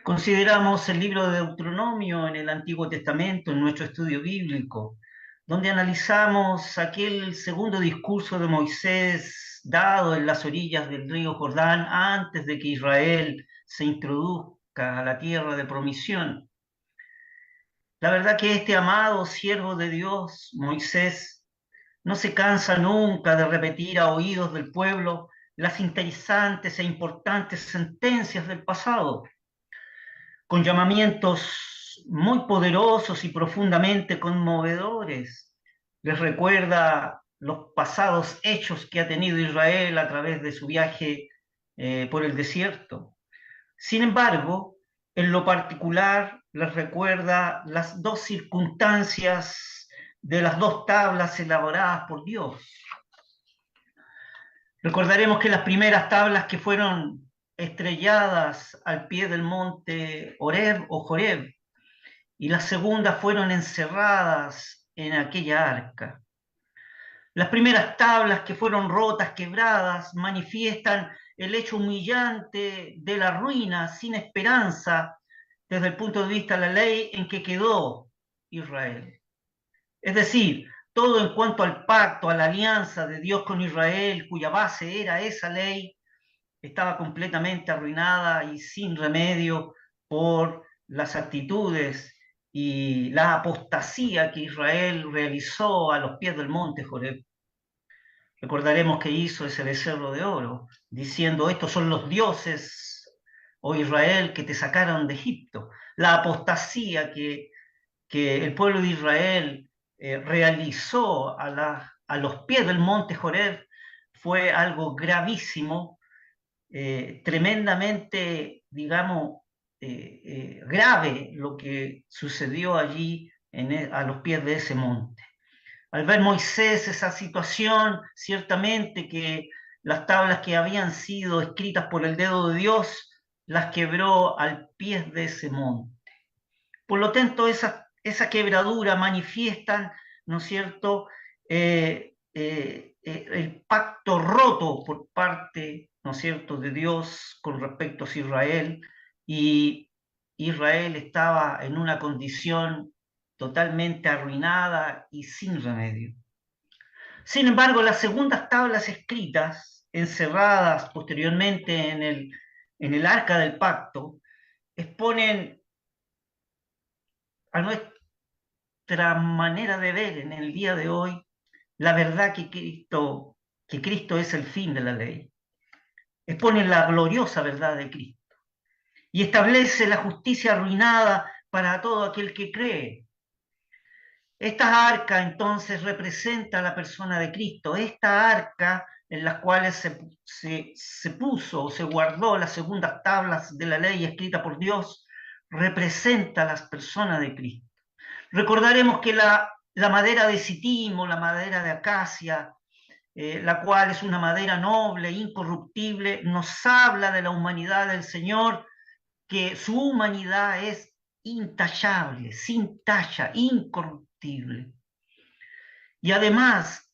Consideramos el libro de Deuteronomio en el Antiguo Testamento, en nuestro estudio bíblico, donde analizamos aquel segundo discurso de Moisés dado en las orillas del río Jordán antes de que Israel se introduzca a la tierra de promisión. La verdad que este amado siervo de Dios, Moisés, no se cansa nunca de repetir a oídos del pueblo las interesantes e importantes sentencias del pasado con llamamientos muy poderosos y profundamente conmovedores. Les recuerda los pasados hechos que ha tenido Israel a través de su viaje por el desierto. Sin embargo, en lo particular les recuerda las dos circunstancias de las dos tablas elaboradas por Dios. Recordaremos que las primeras tablas que fueron estrelladas al pie del monte Horeb o Joreb y las segundas fueron encerradas en aquella arca. Las primeras tablas que fueron rotas, quebradas, manifiestan el hecho humillante de la ruina sin esperanza desde el punto de vista de la ley en que quedó Israel. Es decir, todo en cuanto al pacto, a la alianza de Dios con Israel, cuya base era esa ley, estaba completamente arruinada y sin remedio por las actitudes y la apostasía que Israel realizó a los pies del monte Joreb. Recordaremos que hizo ese becerro de oro, diciendo, estos son los dioses, oh Israel, que te sacaron de Egipto. La apostasía que el pueblo de Israel realizó a los pies del monte Joreb fue algo gravísimo, tremendamente, digamos, grave lo que sucedió allí a los pies de ese monte. Al ver Moisés esa situación, ciertamente que las tablas que habían sido escritas por el dedo de Dios, las quebró al pie de ese monte. Por lo tanto, esa quebradura manifiestan, ¿no es cierto?, el pacto roto por parte, ¿no es cierto?, de Dios con respecto a Israel, y Israel estaba en una condición totalmente arruinada y sin remedio. Sin embargo, las segundas tablas escritas, encerradas posteriormente en el arca del pacto, exponen a nuestra manera de ver en el día de hoy la verdad que Cristo es el fin de la ley. Expone la gloriosa verdad de Cristo y establece la justicia arruinada para todo aquel que cree. Esta arca entonces representa a la persona de Cristo, esta arca en las cuales se puso o se guardó las segundas tablas de la ley escrita por Dios, representa a las personas de Cristo. Recordaremos que la madera de sitimo, la madera de acacia, la cual es una madera noble, incorruptible, nos habla de la humanidad del Señor, que su humanidad es intachable, sin tacha, incorruptible. Y además,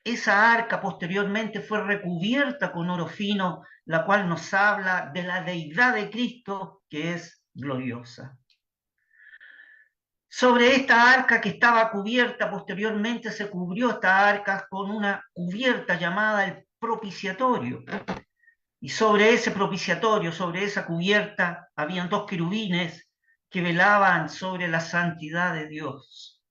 esa arca posteriormente fue recubierta con oro fino, la cual nos habla de la deidad de Cristo, que es gloriosa. Sobre esta arca que estaba cubierta, posteriormente se cubrió esta arca con una cubierta llamada el propiciatorio. Y sobre ese propiciatorio, sobre esa cubierta, habían dos querubines que velaban sobre la santidad de Dios.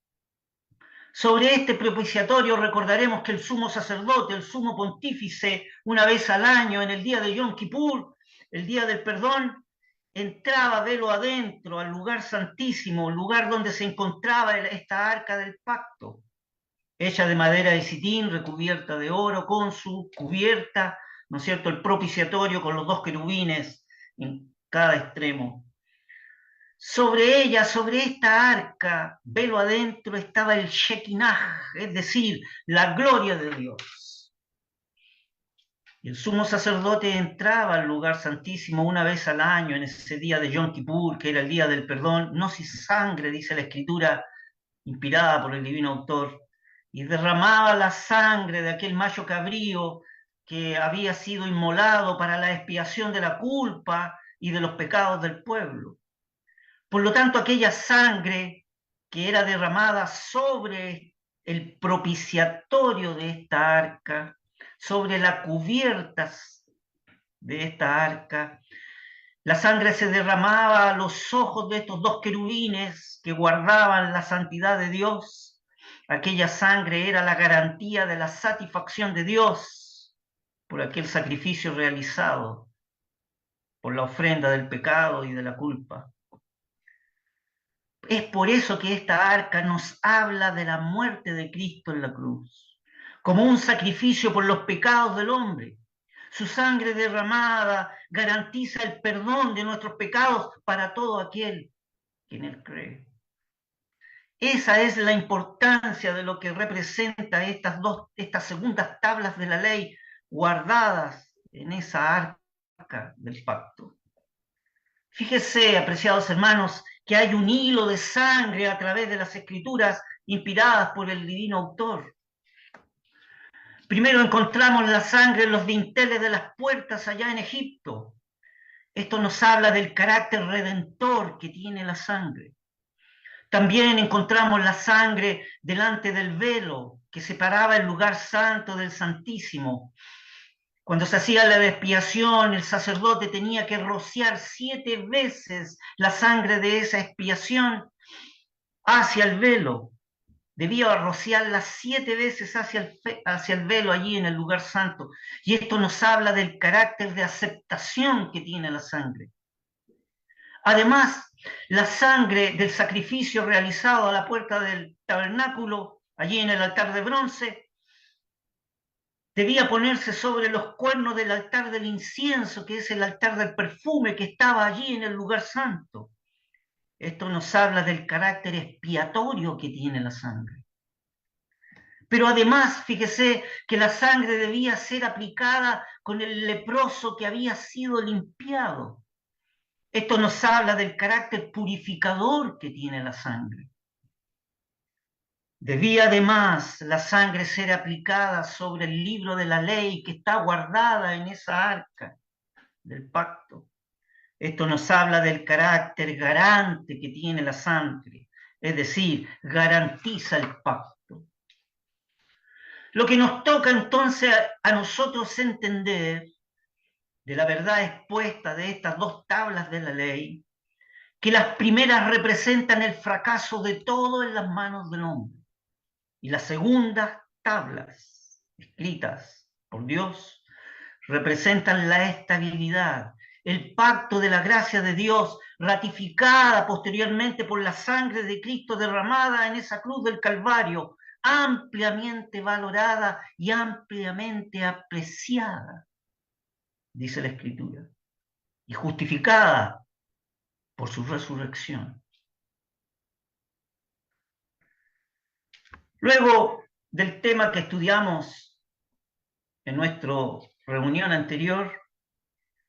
Sobre este propiciatorio recordaremos que el sumo sacerdote, el sumo pontífice, una vez al año, en el día de Yom Kippur, el día del perdón, entraba velo adentro al lugar santísimo, el lugar donde se encontraba esta arca del pacto, hecha de madera de sitín, recubierta de oro, con su cubierta, ¿no es cierto?, el propiciatorio con los dos querubines en cada extremo. Sobre ella, sobre esta arca, velo adentro, estaba el Shekinah, es decir, la gloria de Dios. El sumo sacerdote entraba al lugar santísimo una vez al año, en ese día de Yom Kippur, que era el día del perdón, no sin sangre, dice la Escritura, inspirada por el divino autor, y derramaba la sangre de aquel macho cabrío que había sido inmolado para la expiación de la culpa y de los pecados del pueblo. Por lo tanto, aquella sangre que era derramada sobre el propiciatorio de esta arca, sobre las cubiertas de esta arca, la sangre se derramaba a los ojos de estos dos querubines que guardaban la santidad de Dios. Aquella sangre era la garantía de la satisfacción de Dios por aquel sacrificio realizado, por la ofrenda del pecado y de la culpa. Es por eso que esta arca nos habla de la muerte de Cristo en la cruz, como un sacrificio por los pecados del hombre. Su sangre derramada garantiza el perdón de nuestros pecados para todo aquel que en él cree. Esa es la importancia de lo que representa estas segundas tablas de la ley guardadas en esa arca del pacto. Fíjese, apreciados hermanos, que hay un hilo de sangre a través de las escrituras inspiradas por el divino autor. Primero encontramos la sangre en los dinteles de las puertas allá en Egipto. Esto nos habla del carácter redentor que tiene la sangre. También encontramos la sangre delante del velo que separaba el lugar santo del Santísimo. Cuando se hacía la expiación, el sacerdote tenía que rociar 7 veces la sangre de esa expiación hacia el velo. Debía rociarla 7 veces hacia el velo allí en el lugar santo. Y esto nos habla del carácter de aceptación que tiene la sangre. Además, la sangre del sacrificio realizado a la puerta del tabernáculo, allí en el altar de bronce, debía ponerse sobre los cuernos del altar del incienso, que es el altar del perfume que estaba allí en el lugar santo. Esto nos habla del carácter expiatorio que tiene la sangre. Pero además, fíjese que la sangre debía ser aplicada con el leproso que había sido limpiado. Esto nos habla del carácter purificador que tiene la sangre. Debía además la sangre ser aplicada sobre el libro de la ley que está guardada en esa arca del pacto. Esto nos habla del carácter garante que tiene la sangre, es decir, garantiza el pacto. Lo que nos toca entonces a nosotros entender de la verdad expuesta de estas dos tablas de la ley, que las primeras representan el fracaso de todo en las manos del hombre, y las segundas tablas escritas por Dios representan la estabilidad, el pacto de la gracia de Dios, ratificada posteriormente por la sangre de Cristo derramada en esa cruz del Calvario, ampliamente valorada y ampliamente apreciada, dice la Escritura, y justificada por su resurrección. Luego del tema que estudiamos en nuestra reunión anterior,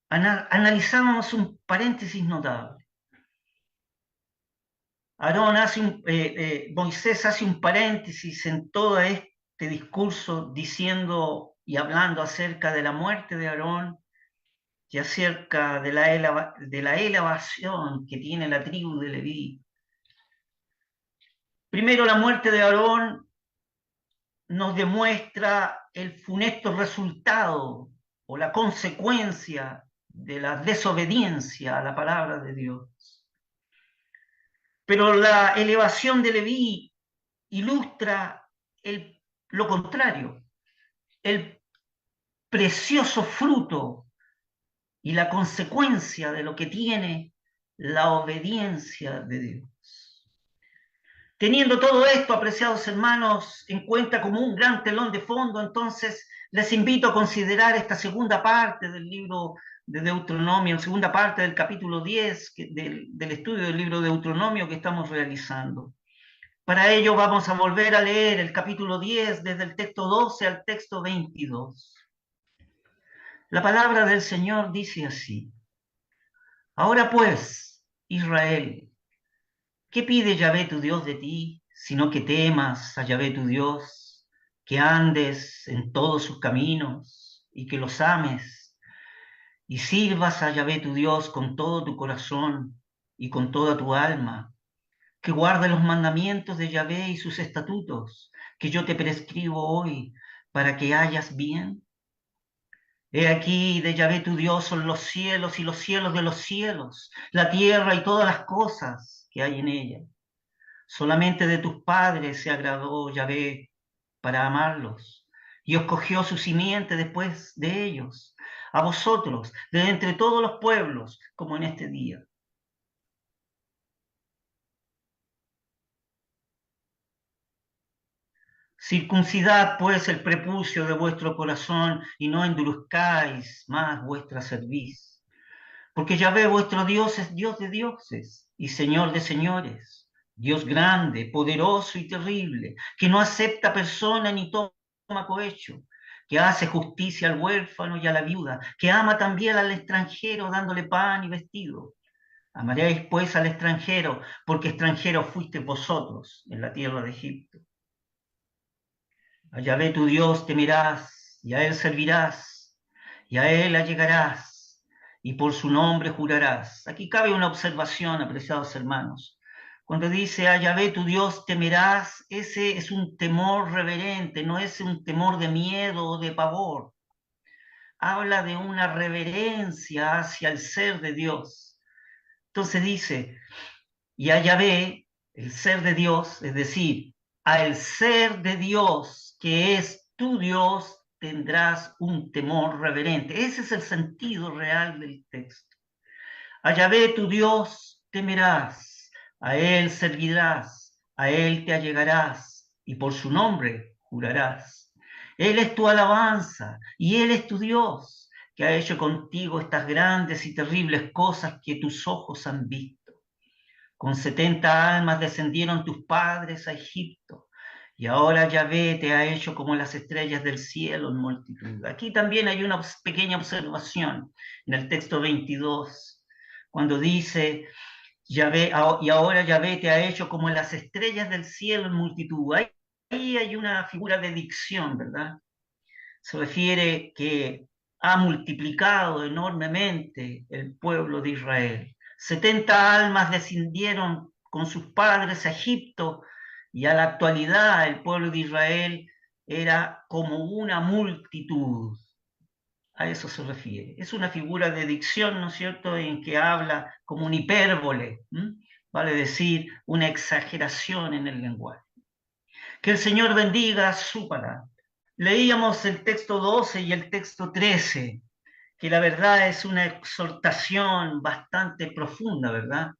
analizamos un paréntesis notable. Moisés hace un paréntesis en todo este discurso diciendo y hablando acerca de la muerte de Aarón y acerca de la elevación que tiene la tribu de Leví. Primero, la muerte de Aarón nos demuestra el funesto resultado o la consecuencia de la desobediencia a la palabra de Dios. Pero la elevación de Leví ilustra lo contrario, el precioso fruto y la consecuencia de lo que tiene la obediencia de Dios. Teniendo todo esto, apreciados hermanos, en cuenta como un gran telón de fondo, entonces les invito a considerar esta segunda parte del libro de Deuteronomio, segunda parte del capítulo 10 del estudio del libro de Deuteronomio que estamos realizando. Para ello vamos a volver a leer el capítulo 10 desde el texto 12 al texto 22. La palabra del Señor dice así: Ahora pues, Israel, ¿qué pide Yahvé tu Dios de ti, sino que temas a Yahvé tu Dios, que andes en todos sus caminos y que los ames, y sirvas a Yahvé tu Dios con todo tu corazón y con toda tu alma, que guarde los mandamientos de Yahvé y sus estatutos, que yo te prescribo hoy, para que hayas bien. He aquí de Yahvé tu Dios son los cielos y los cielos de los cielos, la tierra y todas las cosas que hay en ella. Solamente de tus padres se agradó Yahvé para amarlos, y escogió su simiente después de ellos, a vosotros, de entre todos los pueblos, como en este día. Circuncidad pues el prepucio de vuestro corazón y no endurezcáis más vuestra cerviz. Porque Yahvé vuestro Dios es Dios de dioses y Señor de señores, Dios grande, poderoso y terrible, que no acepta persona ni toma cohecho, que hace justicia al huérfano y a la viuda, que ama también al extranjero dándole pan y vestido. Amaréis pues al extranjero, porque extranjeros fuisteis vosotros en la tierra de Egipto. A Yahvé tu Dios temerás, y a él servirás, y a él allegarás, y por su nombre jurarás. Aquí cabe una observación, apreciados hermanos. Cuando dice a Yahvé tu Dios temerás, ese es un temor reverente, no es un temor de miedo o de pavor. Habla de una reverencia hacia el ser de Dios. Entonces dice, y a Yahvé, el ser de Dios, es decir, al ser de Dios que es tu Dios, tendrás un temor reverente. Ese es el sentido real del texto. A Yahvé tu Dios temerás, a Él servirás, a Él te allegarás y por su nombre jurarás. Él es tu alabanza y Él es tu Dios, que ha hecho contigo estas grandes y terribles cosas que tus ojos han visto. Con 70 almas descendieron tus padres a Egipto, y ahora Yahvé te ha hecho como las estrellas del cielo en multitud. Aquí también hay una pequeña observación en el texto 22, cuando dice, Yahvé, y ahora Yahvé te ha hecho como las estrellas del cielo en multitud. Ahí hay una figura de dicción, ¿verdad? Se refiere que ha multiplicado enormemente el pueblo de Israel. 70 almas descendieron con sus padres a Egipto y a la actualidad el pueblo de Israel era como una multitud. A eso se refiere. Es una figura de dicción, ¿no es cierto?, en que habla como un hipérbole, vale decir, una exageración en el lenguaje. Que el Señor bendiga su palabra. Leíamos el texto 12 y el texto 13, que la verdad es una exhortación bastante profunda, ¿verdad?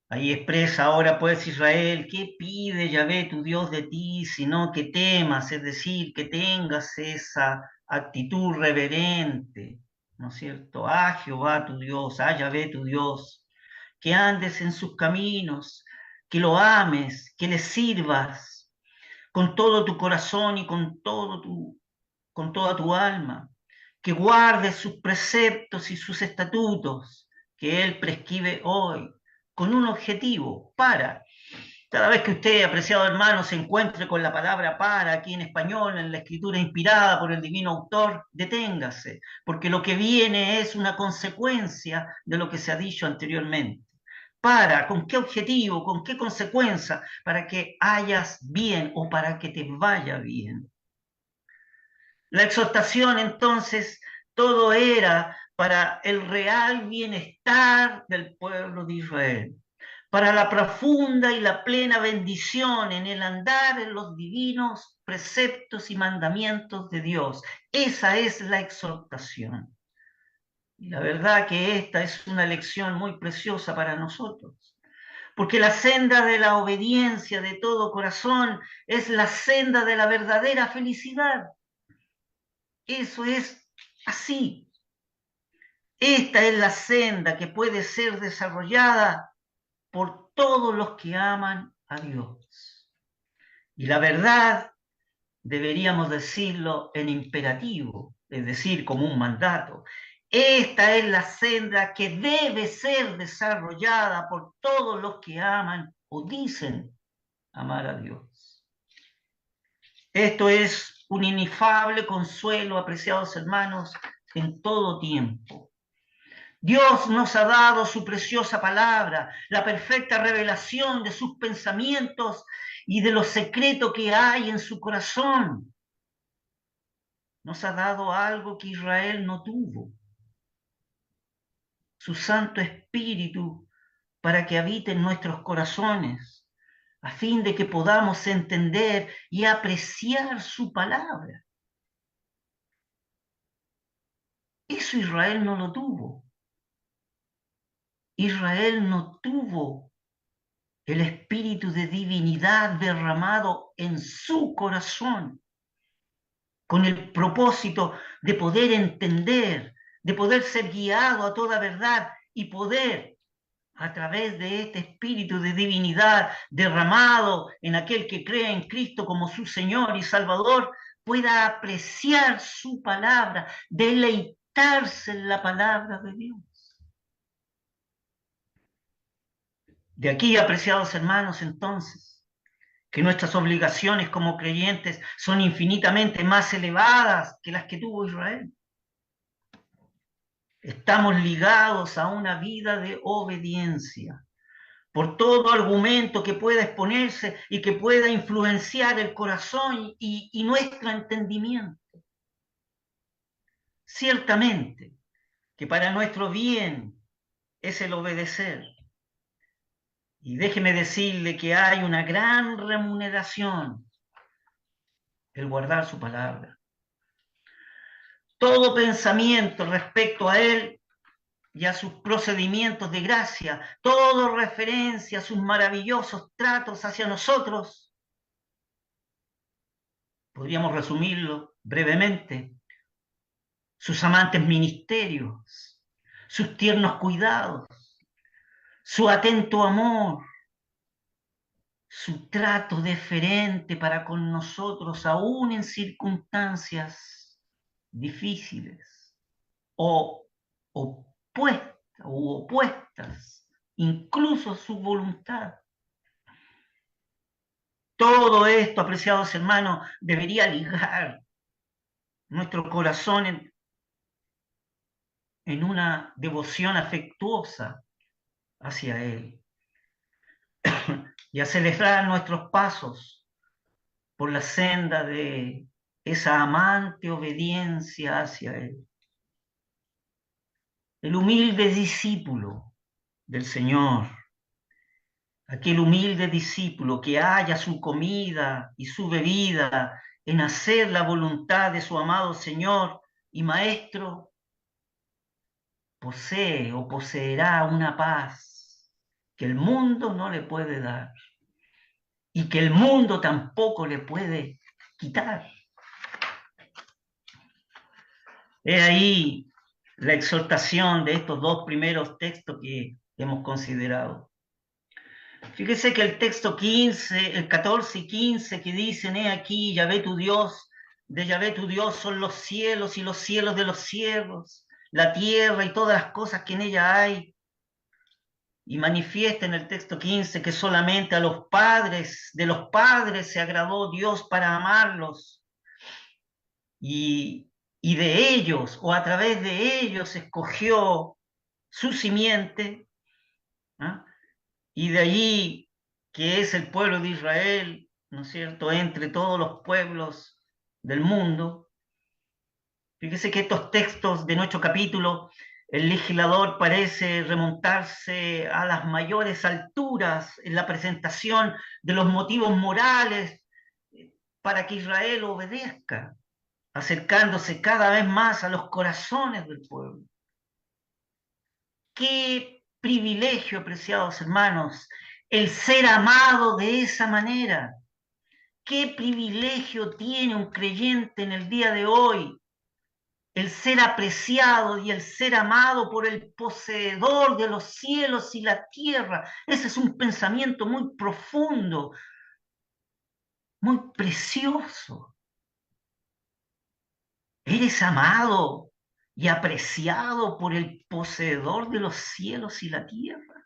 Ahí expresa ahora pues Israel, ¿qué pide Yahvé tu Dios de ti, sino que temas, es decir, que tengas esa actitud reverente, ¿no es cierto? A Jehová tu Dios, a Yahvé tu Dios, que andes en sus caminos, que lo ames, que le sirvas con todo tu corazón y con toda tu alma, que guardes sus preceptos y sus estatutos que Él prescribe hoy, con un objetivo, para. Cada vez que usted, apreciado hermano, se encuentre con la palabra para aquí en español, en la escritura inspirada por el divino autor, deténgase, porque lo que viene es una consecuencia de lo que se ha dicho anteriormente. Para, ¿con qué objetivo? ¿Con qué consecuencia? Para que hayas bien o para que te vaya bien. La exhortación entonces, todo era para el real bienestar del pueblo de Israel, para la profunda y la plena bendición en el andar en los divinos preceptos y mandamientos de Dios. Esa es la exhortación. Y la verdad que esta es una lección muy preciosa para nosotros, porque la senda de la obediencia de todo corazón es la senda de la verdadera felicidad. Eso es así. Esta es la senda que puede ser desarrollada por todos los que aman a Dios. Y la verdad, deberíamos decirlo en imperativo, es decir, como un mandato. Esta es la senda que debe ser desarrollada por todos los que aman o dicen amar a Dios. Esto es un inefable consuelo, apreciados hermanos, en todo tiempo. Dios nos ha dado su preciosa palabra, la perfecta revelación de sus pensamientos y de lo secreto que hay en su corazón. Nos ha dado algo que Israel no tuvo, su Santo Espíritu, para que habite en nuestros corazones, a fin de que podamos entender y apreciar su palabra. Eso Israel no lo tuvo. Israel no tuvo el espíritu de divinidad derramado en su corazón, con el propósito de poder entender, de poder ser guiado a toda verdad y poder, a través de este espíritu de divinidad derramado en aquel que cree en Cristo como su Señor y Salvador, pueda apreciar su palabra, deleitarse en la palabra de Dios. De aquí, apreciados hermanos, entonces, que nuestras obligaciones como creyentes son infinitamente más elevadas que las que tuvo Israel. Estamos ligados a una vida de obediencia por todo argumento que pueda exponerse y que pueda influenciar el corazón y nuestro entendimiento. Ciertamente que para nuestro bien es el obedecer. Y déjeme decirle que hay una gran remuneración, el guardar su palabra. Todo pensamiento respecto a él y a sus procedimientos de gracia, todo referencia a sus maravillosos tratos hacia nosotros, podríamos resumirlo brevemente: sus amantes ministerios, sus tiernos cuidados, su atento amor, su trato deferente para con nosotros, aún en circunstancias difíciles o opuestas, incluso su voluntad. Todo esto, apreciados hermanos, debería ligar nuestro corazón en una devoción afectuosa hacia Él y acelerar nuestros pasos por la senda de esa amante obediencia hacia Él. El humilde discípulo del Señor, aquel humilde discípulo que halla su comida y su bebida en hacer la voluntad de su amado Señor y Maestro, posee o poseerá una paz que el mundo no le puede dar y que el mundo tampoco le puede quitar. He ahí la exhortación de estos dos primeros textos que hemos considerado. Fíjese que el texto 15, el 14 y 15 que dicen: he aquí, Yahvé tu Dios, de Yahvé tu Dios son los cielos y los cielos de los cielos, la tierra y todas las cosas que en ella hay. Y manifiesta en el texto 15 que solamente a los padres, de los padres se agradó Dios para amarlos, y de ellos, o a través de ellos, escogió su simiente, ¿no? Y de allí, que es el pueblo de Israel, ¿no es cierto?, entre todos los pueblos del mundo. Fíjese que estos textos de nuestro capítulo, el legislador parece remontarse a las mayores alturas en la presentación de los motivos morales para que Israel obedezca, acercándose cada vez más a los corazones del pueblo. Qué privilegio, apreciados hermanos, el ser amado de esa manera. Qué privilegio tiene un creyente en el día de hoy, el ser apreciado y el ser amado por el poseedor de los cielos y la tierra. Ese es un pensamiento muy profundo, muy precioso. Eres amado y apreciado por el poseedor de los cielos y la tierra.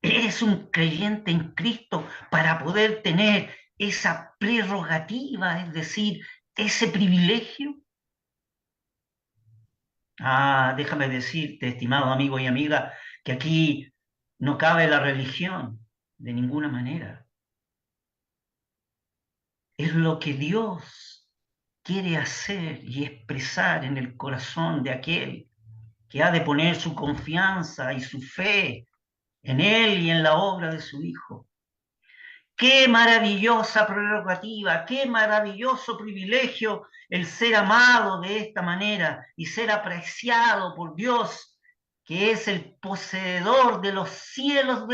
Eres un creyente en Cristo para poder tener esa prerrogativa, es decir, ese privilegio. Déjame decirte, estimado amigo y amiga, que aquí no cabe la religión de ninguna manera. Es lo que Dios quiere hacer y expresar en el corazón de aquel que ha de poner su confianza y su fe en Él y en la obra de su Hijo. Qué maravillosa prerrogativa, qué maravilloso privilegio el ser amado de esta manera y ser apreciado por Dios, que es el poseedor de los cielos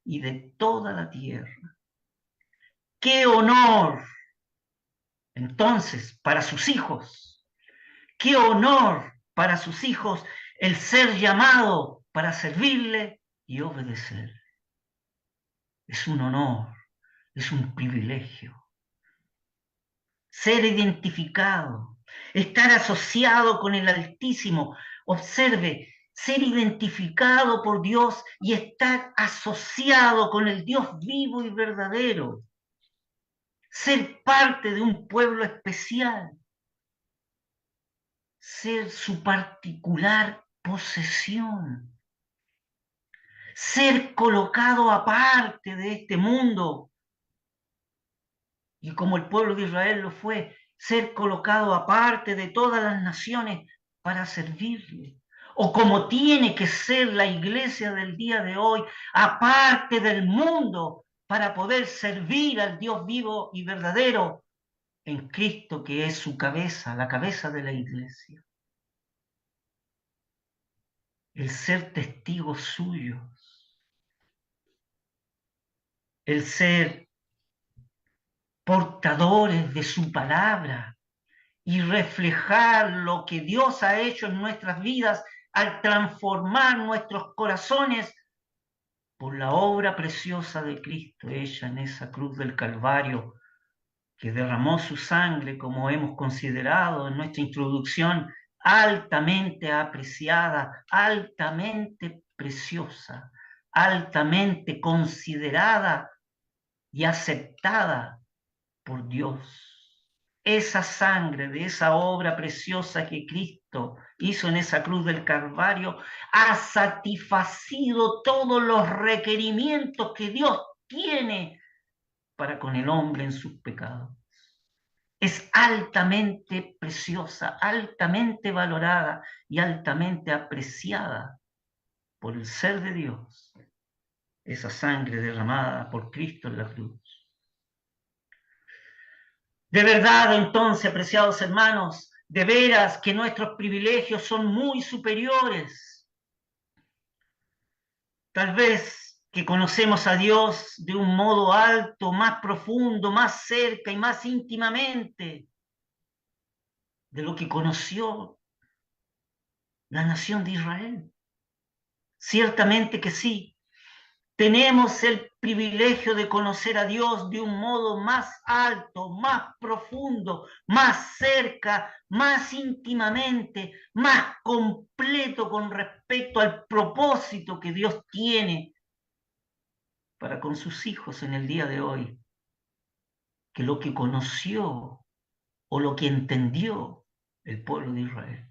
y de toda la tierra. Qué honor, entonces, para sus hijos, qué honor para sus hijos el ser llamado para servirle y obedecer. Es un honor, es un privilegio. Ser identificado, estar asociado con el Altísimo. Observe, ser identificado por Dios y estar asociado con el Dios vivo y verdadero. Ser parte de un pueblo especial. Ser su particular posesión. Ser colocado aparte de este mundo y como el pueblo de Israel lo fue, ser colocado aparte de todas las naciones para servirle. O como tiene que ser la iglesia del día de hoy, aparte del mundo, para poder servir al Dios vivo y verdadero en Cristo, que es su cabeza, la cabeza de la iglesia. El ser testigos suyos, el ser portadores de su palabra, y reflejar lo que Dios ha hecho en nuestras vidas al transformar nuestros corazones por la obra preciosa de Cristo hecha en esa cruz del Calvario, que derramó su sangre, como hemos considerado en nuestra introducción, altamente apreciada, altamente preciosa, altamente considerada y aceptada por Dios. Esa sangre de esa obra preciosa que Cristo hizo en esa cruz del Calvario ha satisfacido todos los requerimientos que Dios tiene para con el hombre en sus pecados. Es altamente preciosa, altamente valorada y altamente apreciada por el ser de Dios, esa sangre derramada por Cristo en la cruz. De verdad, entonces, apreciados hermanos, de veras que nuestros privilegios son muy superiores. Tal vez que conocemos a Dios de un modo alto, más profundo, más cerca y más íntimamente de lo que conoció la nación de Israel. Ciertamente que sí. Tenemos el privilegio de conocer a Dios de un modo más alto, más profundo, más cerca, más íntimamente, más completo con respecto al propósito que Dios tiene para con sus hijos en el día de hoy, que lo que conoció o lo que entendió el pueblo de Israel.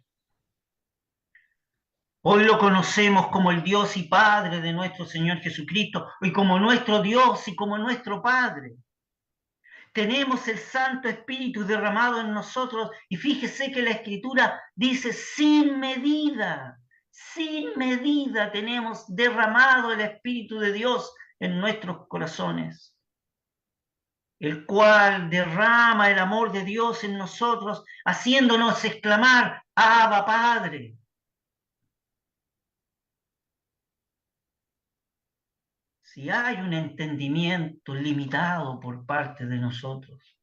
Hoy lo conocemos como el Dios y Padre de nuestro Señor Jesucristo, y como nuestro Dios y como nuestro Padre. Tenemos el Santo Espíritu derramado en nosotros y fíjese que la Escritura dice sin medida tenemos derramado el Espíritu de Dios en nuestros corazones, el cual derrama el amor de Dios en nosotros, haciéndonos exclamar, Abba Padre. Si hay un entendimiento limitado por parte de nosotros,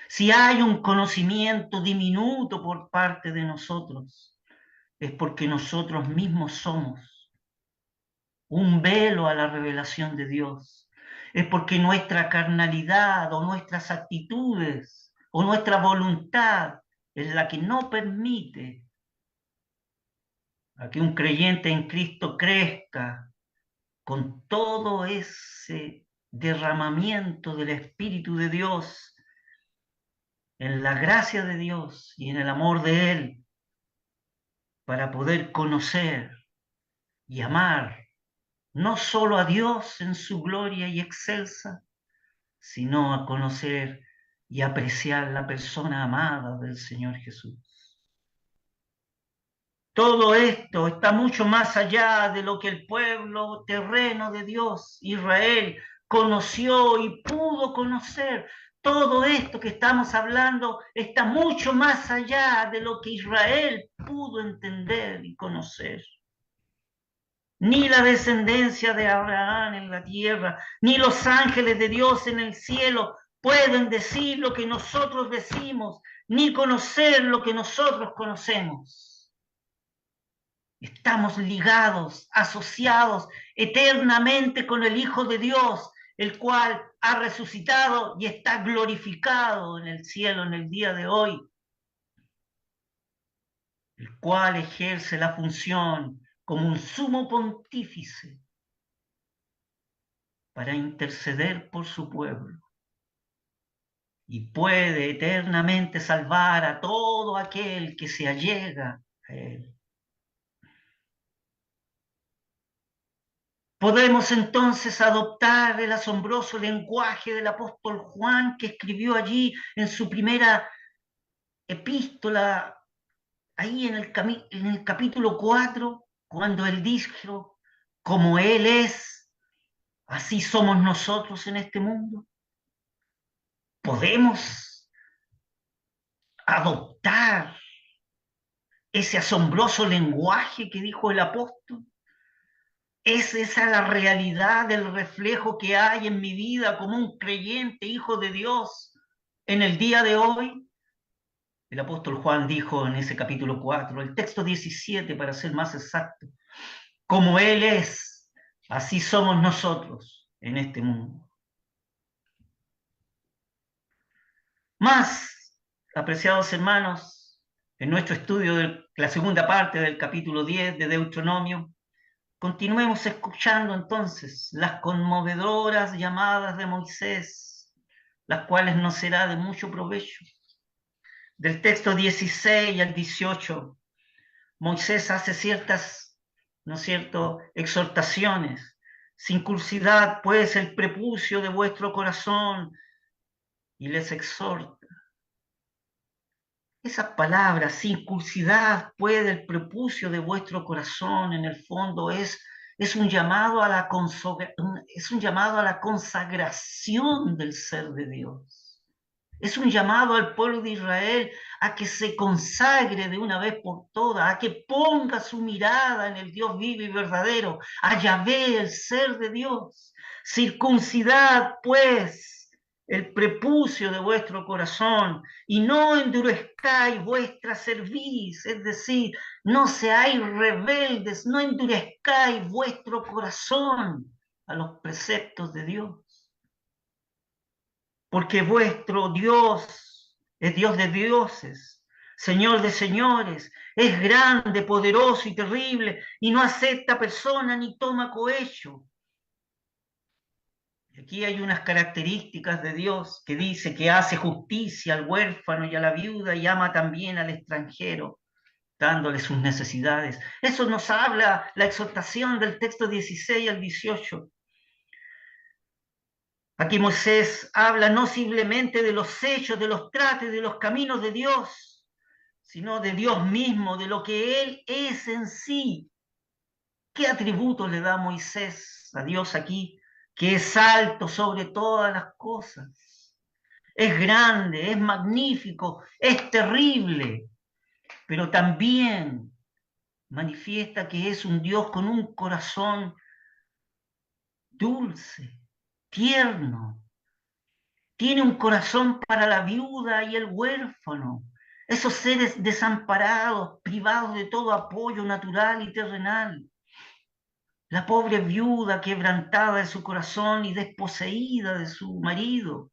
si hay un conocimiento diminuto por parte de nosotros, es porque nosotros mismos somos un velo a la revelación de Dios. Es porque nuestra carnalidad o nuestras actitudes o nuestra voluntad es la que no permite a que un creyente en Cristo crezca con todo ese derramamiento del Espíritu de Dios, en la gracia de Dios y en el amor de Él, para poder conocer y amar no solo a Dios en su gloria y excelsa, sino a conocer y apreciar la persona amada del Señor Jesús. Todo esto está mucho más allá de lo que el pueblo terreno de Dios, Israel, conoció y pudo conocer. Todo esto que estamos hablando está mucho más allá de lo que Israel pudo entender y conocer. Ni la descendencia de Abraham en la tierra, ni los ángeles de Dios en el cielo pueden decir lo que nosotros decimos, ni conocer lo que nosotros conocemos. Estamos ligados, asociados eternamente con el Hijo de Dios, el cual ha resucitado y está glorificado en el cielo en el día de hoy, el cual ejerce la función como un sumo pontífice para interceder por su pueblo y puede eternamente salvar a todo aquel que se allega a él. Podemos entonces adoptar el asombroso lenguaje del apóstol Juan que escribió allí en su primera epístola, ahí en el capítulo 4, cuando él dijo, como él es, así somos nosotros en este mundo. Podemos adoptar ese asombroso lenguaje que dijo el apóstol. ¿Es esa la realidad del reflejo que hay en mi vida como un creyente, hijo de Dios, en el día de hoy? El apóstol Juan dijo en ese capítulo 4, el texto 17 para ser más exacto, como Él es, así somos nosotros en este mundo. Más, apreciados hermanos, en nuestro estudio de la segunda parte del capítulo 10 de Deuteronomio, continuemos escuchando entonces las conmovedoras llamadas de Moisés, las cuales nos será de mucho provecho. Del texto 16 al 18, Moisés hace ciertas, ¿no es cierto?, exhortaciones. Circuncidad pues el prepucio de vuestro corazón, y les exhorta. Esas palabras, circuncidad pues el prepucio de vuestro corazón, en el fondo es un llamado a la consagración del ser de Dios. Es un llamado al pueblo de Israel a que se consagre de una vez por todas, a que ponga su mirada en el Dios vivo y verdadero, a Yahvé, el ser de Dios. Circuncidad, pues, el prepucio de vuestro corazón, y no endurezcáis vuestra cerviz, es decir, no seáis rebeldes, no endurezcáis vuestro corazón a los preceptos de Dios. Porque vuestro Dios es Dios de dioses, Señor de señores, es grande, poderoso y terrible, y no acepta persona ni toma cohecho. Aquí hay unas características de Dios que dice que hace justicia al huérfano y a la viuda y ama también al extranjero, dándole sus necesidades. Eso nos habla la exhortación del texto 16 al 18. Aquí Moisés habla no simplemente de los hechos, de los tratos, de los caminos de Dios, sino de Dios mismo, de lo que Él es en sí. ¿Qué atributos le da Moisés a Dios aquí? Que es alto sobre todas las cosas. Es grande, es magnífico, es terrible, pero también manifiesta que es un Dios con un corazón dulce, tierno. Tiene un corazón para la viuda y el huérfano, esos seres desamparados, privados de todo apoyo natural y terrenal. La pobre viuda quebrantada de su corazón y desposeída de su marido,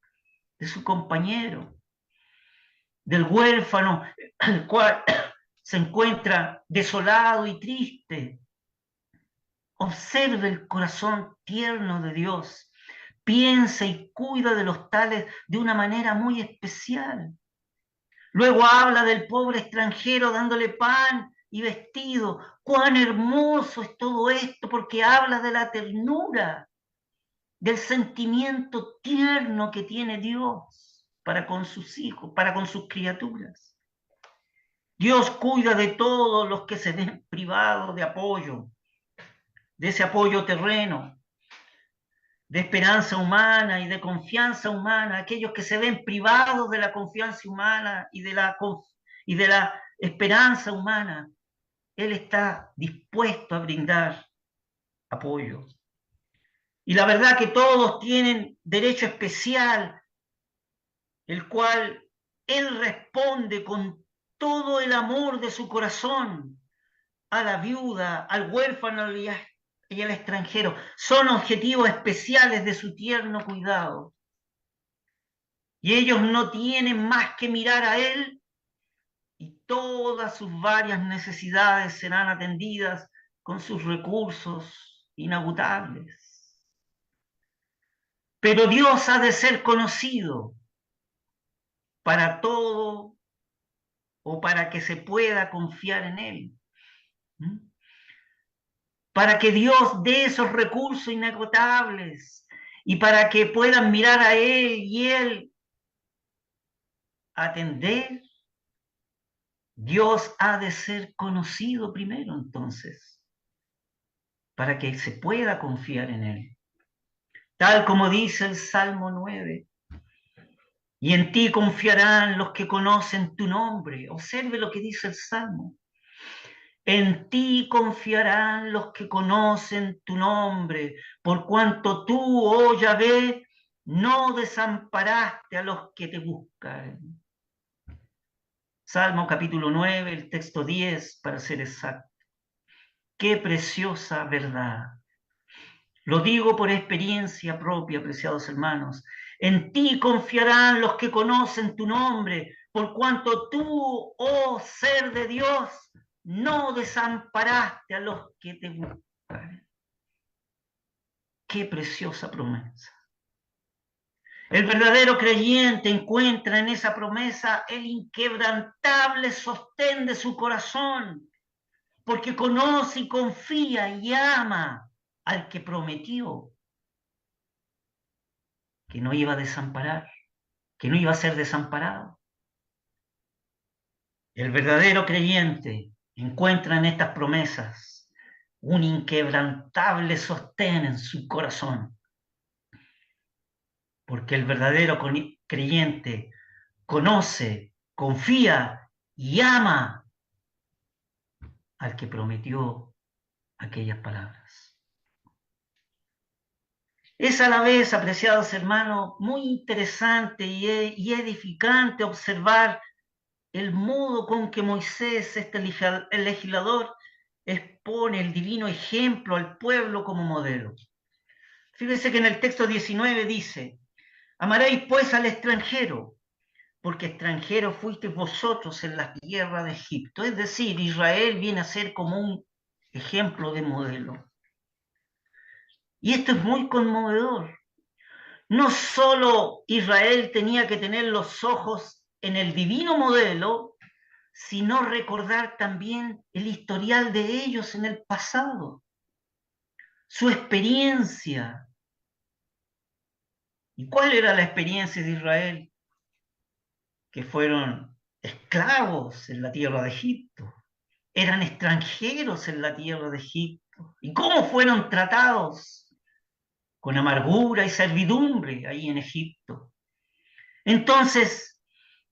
de su compañero. Del huérfano, el cual se encuentra desolado y triste. Observe el corazón tierno de Dios. Piensa y cuida de los tales de una manera muy especial. Luego habla del pobre extranjero dándole pan y vestido. Cuán hermoso es todo esto, porque habla de la ternura, del sentimiento tierno que tiene Dios para con sus hijos, para con sus criaturas. Dios cuida de todos los que se ven privados de apoyo, de ese apoyo terreno, de esperanza humana y de confianza humana, aquellos que se ven privados de la confianza humana y de la esperanza humana. Él está dispuesto a brindar apoyo. Y la verdad que todos tienen derecho especial, el cual Él responde con todo el amor de su corazón a la viuda, al huérfano y al extranjero. Son objetivos especiales de su tierno cuidado. Y ellos no tienen más que mirar a Él y todas sus varias necesidades serán atendidas con sus recursos inagotables. Pero Dios ha de ser conocido para todo o para que se pueda confiar en Él. Para que Dios dé esos recursos inagotables y para que puedan mirar a Él y Él atender, Dios ha de ser conocido primero entonces, para que se pueda confiar en Él. Tal como dice el Salmo 9, y en ti confiarán los que conocen tu nombre. Observe lo que dice el Salmo. En ti confiarán los que conocen tu nombre, por cuanto tú, oh Yahvé, no desamparaste a los que te buscan. Salmo capítulo 9, el texto 10, para ser exacto. Qué preciosa verdad. Lo digo por experiencia propia, apreciados hermanos. En ti confiarán los que conocen tu nombre, por cuanto tú, oh ser de Dios, no desamparaste a los que te buscan. Qué preciosa promesa. El verdadero creyente encuentra en esa promesa el inquebrantable sostén de su corazón, porque conoce y confía y ama al que prometió que no iba a desamparar, que no iba a ser desamparado. El verdadero creyente encuentra en estas promesas un inquebrantable sostén en su corazón, porque el verdadero creyente conoce, confía y ama al que prometió aquellas palabras. Es a la vez, apreciados hermanos, muy interesante y edificante observar el modo con que Moisés, el legislador, expone el divino ejemplo al pueblo como modelo. Fíjense que en el texto 19 dice, amaréis pues al extranjero, porque extranjeros fuisteis vosotros en la tierra de Egipto. Es decir, Israel viene a ser como un ejemplo de modelo. Y esto es muy conmovedor. No solo Israel tenía que tener los ojos en el divino modelo, sino recordar también el historial de ellos en el pasado, su experiencia. ¿Y cuál era la experiencia de Israel? Que fueron esclavos en la tierra de Egipto, eran extranjeros en la tierra de Egipto. ¿Y cómo fueron tratados? Con amargura y servidumbre ahí en Egipto. Entonces,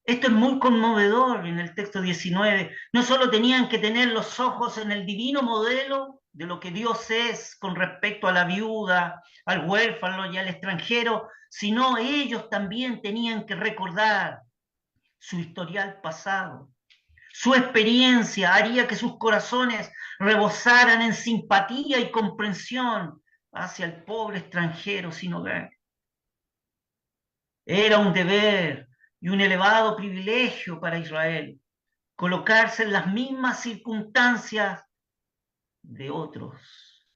esto es muy conmovedor en el texto 19. No solo tenían que tener los ojos en el divino modelo de lo que Dios es con respecto a la viuda, al huérfano y al extranjero, sino ellos también tenían que recordar su historial pasado. Su experiencia haría que sus corazones rebosaran en simpatía y comprensión hacia el pobre extranjero sin hogar. Era un deber y un elevado privilegio para Israel colocarse en las mismas circunstancias de otros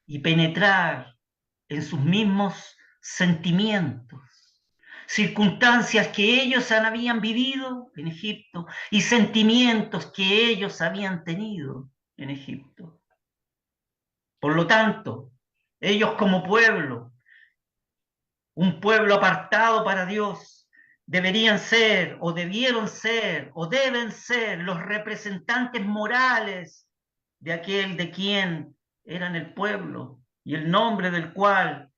y penetrar en sus mismos sentimientos, circunstancias que ellos habían vivido en Egipto y sentimientos que ellos habían tenido en Egipto. Por lo tanto, ellos como pueblo, un pueblo apartado para Dios, deberían ser o debieron ser o deben ser los representantes morales de aquel de quien eran el pueblo y el nombre del cual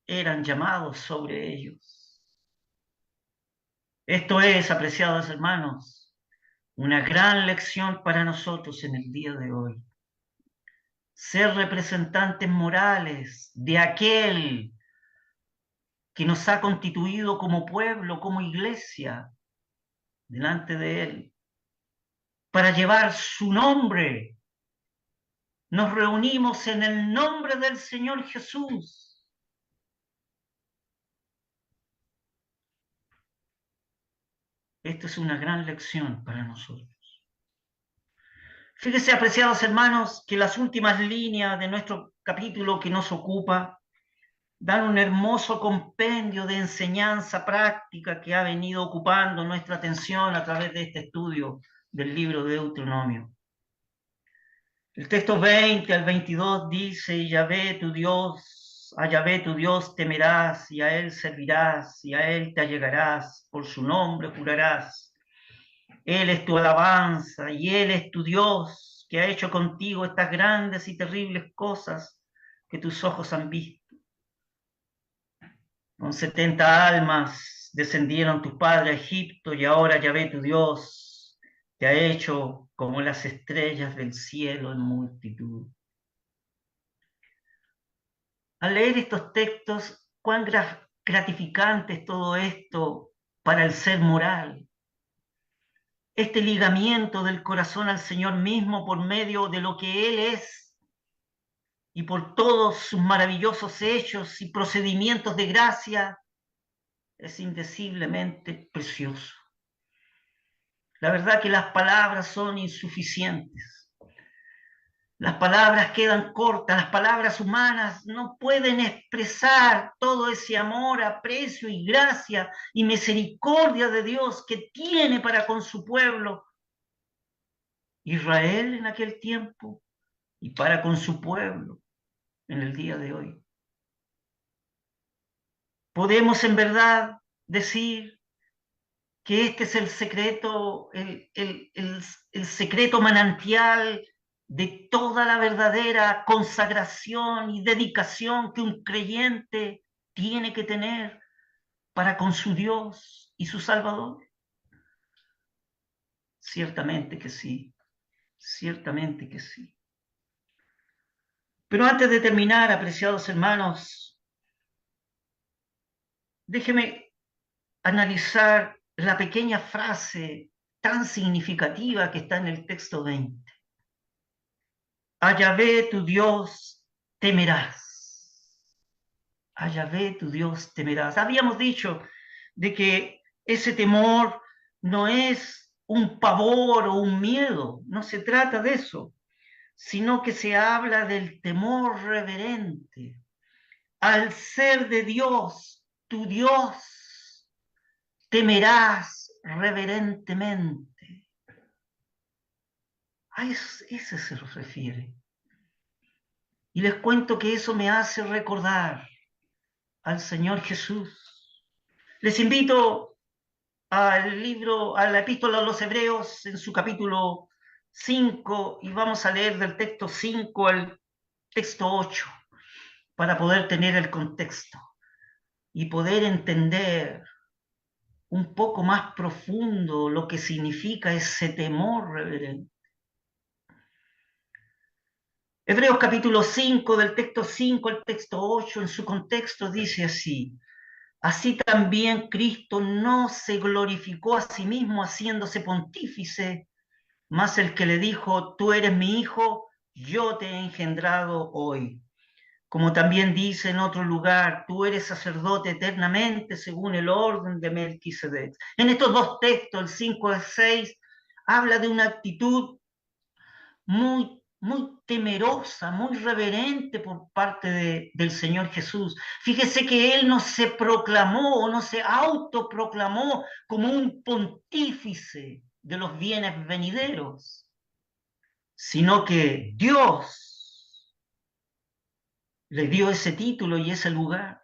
eran llamados sobre ellos. Esto es, apreciados hermanos, una gran lección para nosotros en el día de hoy. Ser representantes morales de aquel que nos ha constituido como pueblo, como iglesia, delante de Él, para llevar su nombre. Nos reunimos en el nombre del Señor Jesús. Esto es una gran lección para nosotros. Fíjese, apreciados hermanos, que las últimas líneas de nuestro capítulo que nos ocupa dan un hermoso compendio de enseñanza práctica que ha venido ocupando nuestra atención a través de este estudio del libro de Deuteronomio. El texto 20 al 22 dice: y Yahvé tu Dios, a Yahvé tu Dios temerás, y a Él servirás, y a Él te allegarás, por su nombre jurarás. Él es tu alabanza, y Él es tu Dios, que ha hecho contigo estas grandes y terribles cosas que tus ojos han visto. Con 70 almas descendieron tus padres a Egipto, y ahora Yahvé tu Dios te ha hecho como las estrellas del cielo en multitud. Al leer estos textos, cuán gratificante es todo esto para el ser moral. Este ligamiento del corazón al Señor mismo por medio de lo que Él es y por todos sus maravillosos hechos y procedimientos de gracia es indeciblemente precioso. La verdad que las palabras son insuficientes. Las palabras quedan cortas, las palabras humanas no pueden expresar todo ese amor, aprecio y gracia y misericordia de Dios que tiene para con su pueblo, Israel en aquel tiempo, y para con su pueblo en el día de hoy. Podemos en verdad decir que este es el secreto, el secreto manantial de toda la verdadera consagración y dedicación que un creyente tiene que tener para con su Dios y su Salvador. Ciertamente que sí, ciertamente que sí. Pero antes de terminar, apreciados hermanos, déjeme analizar la pequeña frase tan significativa que está en el texto 20. A Yahvé tu Dios temerás. A Yahvé tu Dios temerás. Habíamos dicho de que ese temor no es un pavor o un miedo, no se trata de eso, sino que se habla del temor reverente al ser de Dios, tu Dios, temerás reverentemente. A ese se refiere. Y les cuento que eso me hace recordar al Señor Jesús. Les invito al libro, a la epístola a los Hebreos en su capítulo 5 y vamos a leer del texto 5 al texto 8 para poder tener el contexto y poder entender un poco más profundo lo que significa ese temor reverente. Hebreos capítulo 5, del texto 5 al texto 8, en su contexto dice así: así también Cristo no se glorificó a sí mismo haciéndose pontífice, mas el que le dijo, tú eres mi hijo, yo te he engendrado hoy. Como también dice en otro lugar, tú eres sacerdote eternamente según el orden de Melquisedec. En estos dos textos, el 5 y el 6, habla de una actitud muy muy temerosa, muy reverente por parte del Señor Jesús. Fíjese que Él no se proclamó o no se autoproclamó como un pontífice de los bienes venideros, sino que Dios le dio ese título y ese lugar.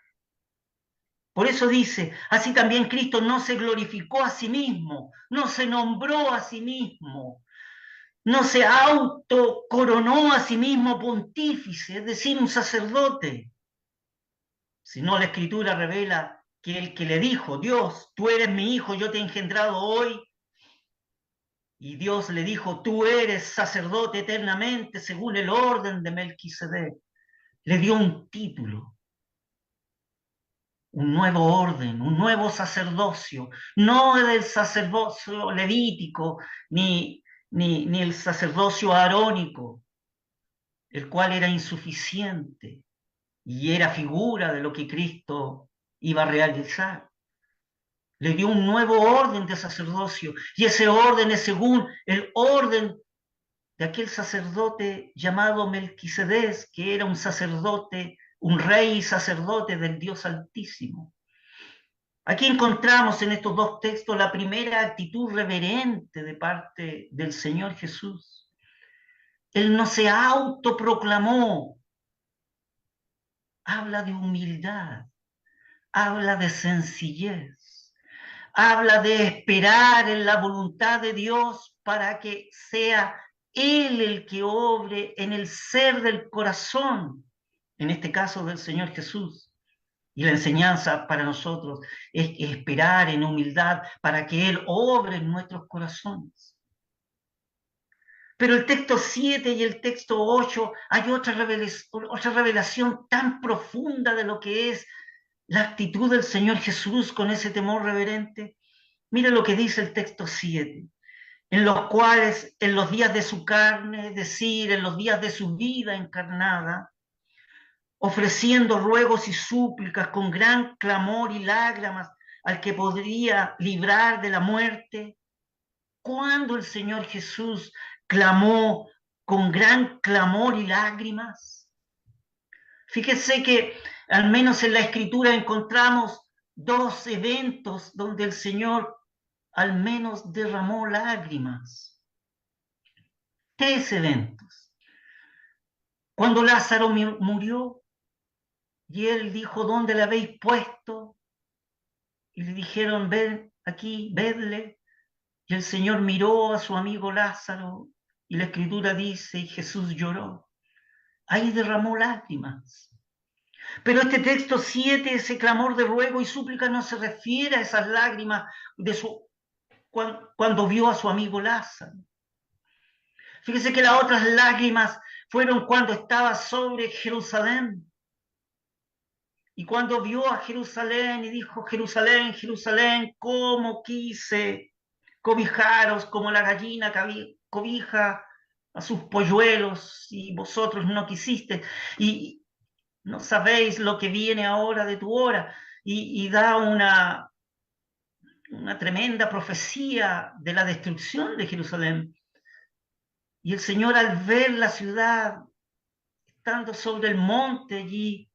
Por eso dice, así también Cristo no se glorificó a sí mismo, no se nombró a sí mismo, no se autocoronó a sí mismo pontífice, es decir, un sacerdote, sino la Escritura revela que el que le dijo, Dios, tú eres mi hijo, yo te he engendrado hoy, y Dios le dijo, tú eres sacerdote eternamente según el orden de Melquisedec, le dio un título, un nuevo orden, un nuevo sacerdocio, no del sacerdocio levítico ni el sacerdocio arónico, el cual era insuficiente y era figura de lo que Cristo iba a realizar. Le dio un nuevo orden de sacerdocio y ese orden es según el orden de aquel sacerdote llamado Melquisedec, que era un sacerdote, un rey y sacerdote del Dios Altísimo. Aquí encontramos en estos dos textos la primera actitud reverente de parte del Señor Jesús. Él no se autoproclamó, habla de humildad, habla de sencillez, habla de esperar en la voluntad de Dios para que sea Él el que obre en el ser del corazón, en este caso del Señor Jesús. Y la enseñanza para nosotros es esperar en humildad para que Él obre en nuestros corazones. Pero el texto 7 y el texto 8 hay otra revelación tan profunda de lo que es la actitud del Señor Jesús con ese temor reverente. Mira lo que dice el texto 7, en los cuales en los días de su carne, es decir, en los días de su vida encarnada, ofreciendo ruegos y súplicas con gran clamor y lágrimas al que podría librar de la muerte. Cuando el Señor Jesús clamó con gran clamor y lágrimas. Fíjese que al menos en la Escritura encontramos dos eventos donde el Señor al menos derramó lágrimas. Tres eventos. Cuando Lázaro murió y él dijo, ¿dónde le habéis puesto? Y le dijeron, ven aquí, vedle. Y el Señor miró a su amigo Lázaro y la Escritura dice, y Jesús lloró. Ahí derramó lágrimas. Pero este texto 7, ese clamor de ruego y súplica, no se refiere a esas lágrimas cuando vio a su amigo Lázaro. Fíjese que las otras lágrimas fueron cuando estaba sobre Jerusalén. Y cuando vio a Jerusalén y dijo, Jerusalén, Jerusalén, cómo quise cobijaros como la gallina cobija a sus polluelos y vosotros no quisiste y no sabéis lo que viene ahora de tu hora. Y da una tremenda profecía de la destrucción de Jerusalén. Y el Señor al ver la ciudad, estando sobre el monte allí,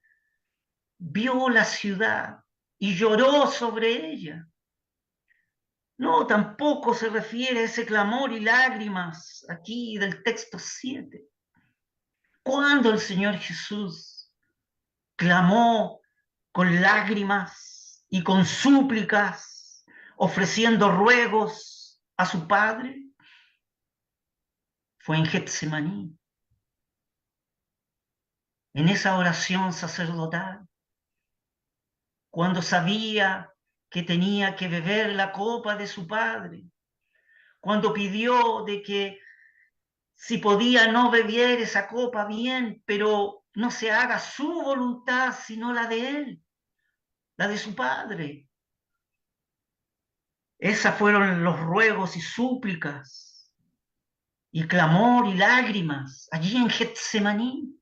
vio la ciudad y lloró sobre ella. No, tampoco se refiere a ese clamor y lágrimas aquí del texto 7. Cuando el Señor Jesús clamó con lágrimas y con súplicas, ofreciendo ruegos a su Padre, fue en Getsemaní, en esa oración sacerdotal, cuando sabía que tenía que beber la copa de su Padre, cuando pidió de que si podía no beber esa copa bien, pero no se haga su voluntad sino la de Él, la de su Padre. Esas fueron los ruegos y súplicas y clamor y lágrimas allí en Getsemaní,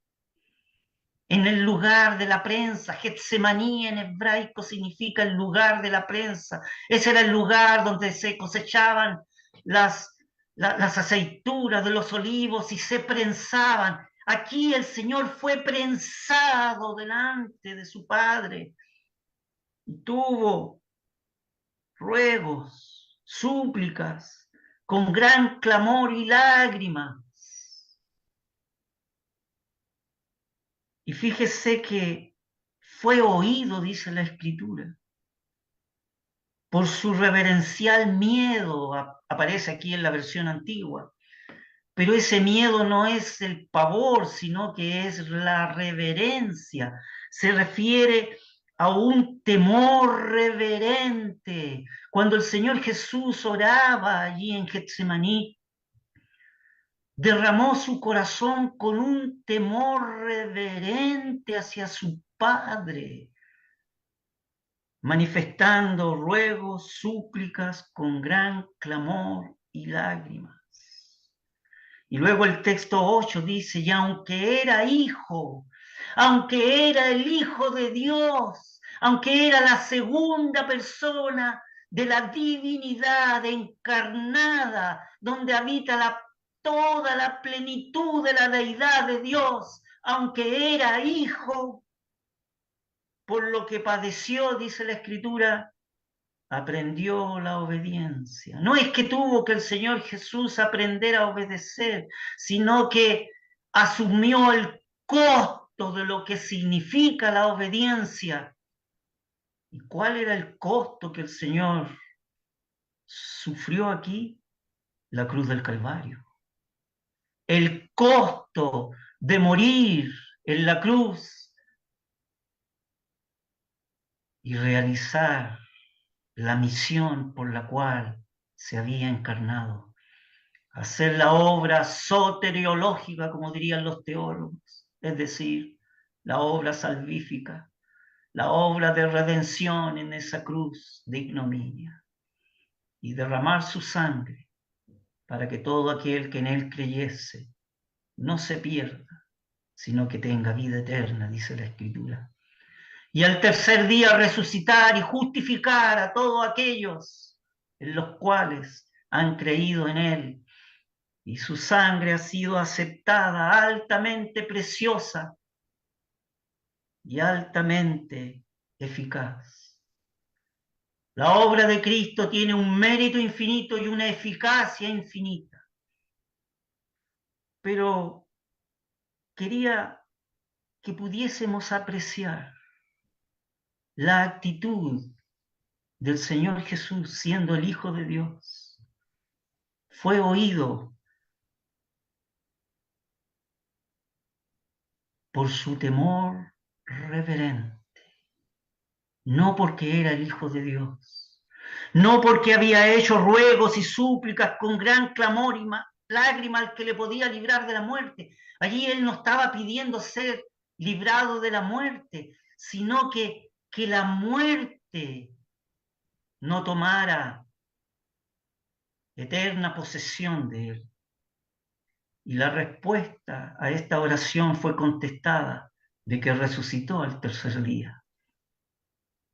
en el lugar de la prensa. Getsemaní en hebraico significa el lugar de la prensa. Ese era el lugar donde se cosechaban las las aceituras de los olivos y se prensaban. Aquí el Señor fue prensado delante de su Padre y tuvo ruegos, súplicas, con gran clamor y lágrimas. Y fíjese que fue oído, dice la Escritura, por su reverencial miedo, aparece aquí en la versión antigua. Pero ese miedo no es el pavor, sino que es la reverencia. Se refiere a un temor reverente. Cuando el Señor Jesús oraba allí en Getsemaní, derramó su corazón con un temor reverente hacia su Padre, manifestando ruegos, súplicas con gran clamor y lágrimas. Y luego el texto 8 dice, y aunque era el Hijo de Dios, aunque era la segunda persona de la divinidad encarnada, donde habita toda la plenitud de la deidad de Dios, aunque era hijo, por lo que padeció, dice la Escritura, aprendió la obediencia. No es que tuvo que el Señor Jesús aprender a obedecer, sino que asumió el costo de lo que significa la obediencia. ¿Y cuál era el costo que el Señor sufrió aquí? La cruz del Calvario. El costo de morir en la cruz y realizar la misión por la cual se había encarnado. Hacer la obra soteriológica, como dirían los teólogos, es decir, la obra salvífica, la obra de redención en esa cruz de ignominia, y derramar su sangre para que todo aquel que en él creyese no se pierda, sino que tenga vida eterna, dice la Escritura. Y al tercer día resucitar y justificar a todos aquellos en los cuales han creído en él, y su sangre ha sido aceptada, altamente preciosa y altamente eficaz. La obra de Cristo tiene un mérito infinito y una eficacia infinita. Pero quería que pudiésemos apreciar la actitud del Señor Jesús siendo el Hijo de Dios. Fue oído por su temor reverente, no porque era el Hijo de Dios, no porque había hecho ruegos y súplicas con gran clamor y lágrima al que le podía librar de la muerte. Allí él no estaba pidiendo ser librado de la muerte, sino que la muerte no tomara eterna posesión de él. Y la respuesta a esta oración fue contestada de que resucitó al tercer día.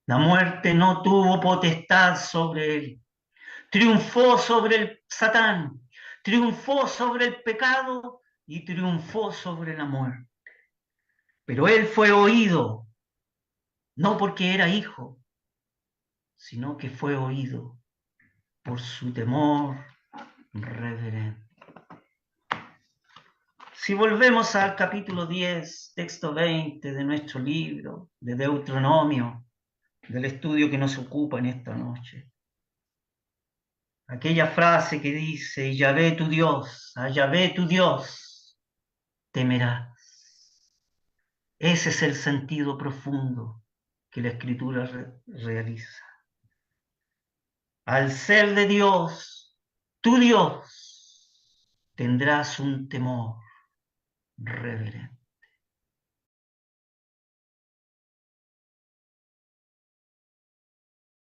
La muerte no tuvo potestad sobre él. Triunfó sobre el Satán, triunfó sobre el pecado y triunfó sobre la muerte. Pero él fue oído, no porque era hijo, sino que fue oído por su temor reverente. Si volvemos al capítulo 10, texto 20 de nuestro libro de Deuteronomio, del estudio que nos ocupa en esta noche, aquella frase que dice, y Yahvé tu Dios, a Yahvé tu Dios temerás. Ese es el sentido profundo que la Escritura realiza. Al ser de Dios, tu Dios, tendrás un temor reverente.